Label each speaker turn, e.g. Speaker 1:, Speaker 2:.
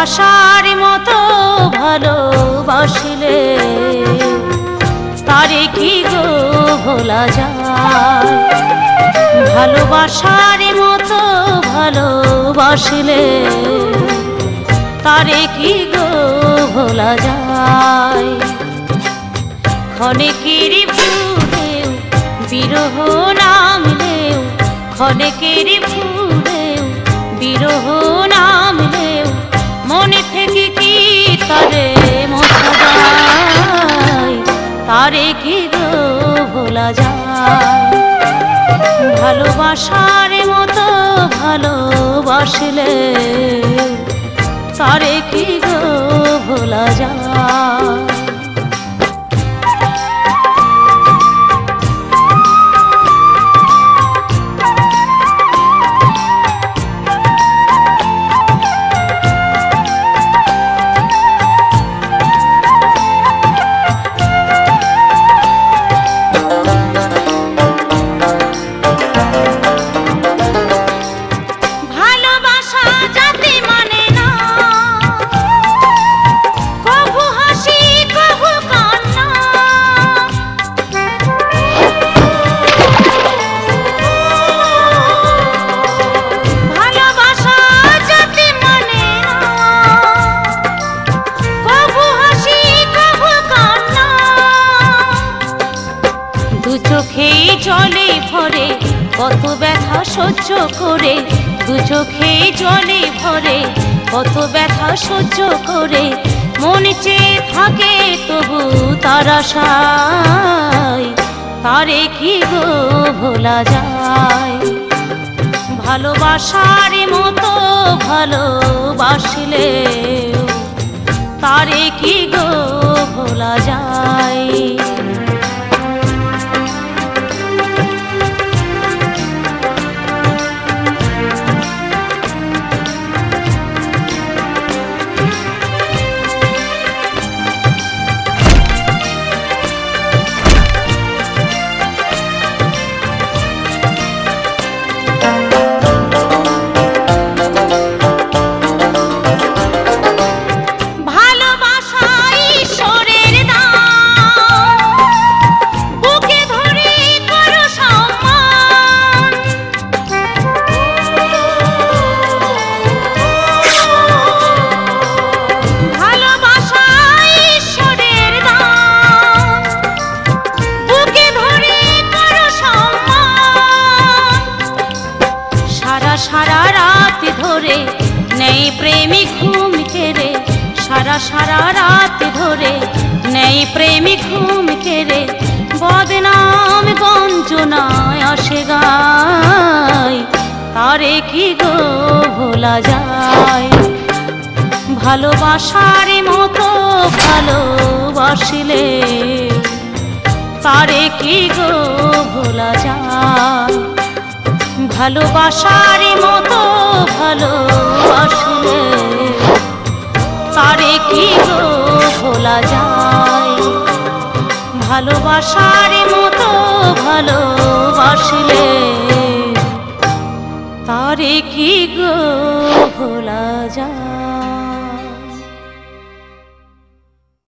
Speaker 1: ভালোবাসার মতো ভালোবাসিলে তারে কি গো ভোলা যায়। ভালোবাসার মতো ভালোবাসিলে তারে কি গো ভোলা যায়। ক্ষণেকের ভুলেও বিরহ নামলেও, ক্ষণেকের ভুলেও বিরহ নামলেও মনে থেকে কি তারে মোছা যায়। তারে কি গো ভোলা যায়। ভালোবাসার মতো ভালোবাসলে তারে কি গো ভোলা যায়। চোখেই জলে ভরে কত ব্যথা সহ্য করে, দু চোখেই জলে ভরে কত ব্যথা সহ্য করে মন চেয়ে থাকে তবু তার আশায়। তারে কি গো ভোলা যায়। ভালোবাসার মতো ভালোবাসলে তারে কি গো ভোলা যায়। সারা রাত ধরে নেই প্রেমিক ঘুম কেড়ে, সারা রাত ধরে নেই প্রেমিক ঘুম কেড়ে বদনাম গঞ্জনায় আসে গায়। তারে কি গো ভোলা যায়। ভালোবাসার মতো ভালোবাসিলে তারে কি গো ভোলা যায়। ভালোবাসার মতো ভালোবাসলে তারে কি গো ভোলা যায়। ভালোবাসার মতো ভালোবাসলে তারে কি গো ভোলা যায়।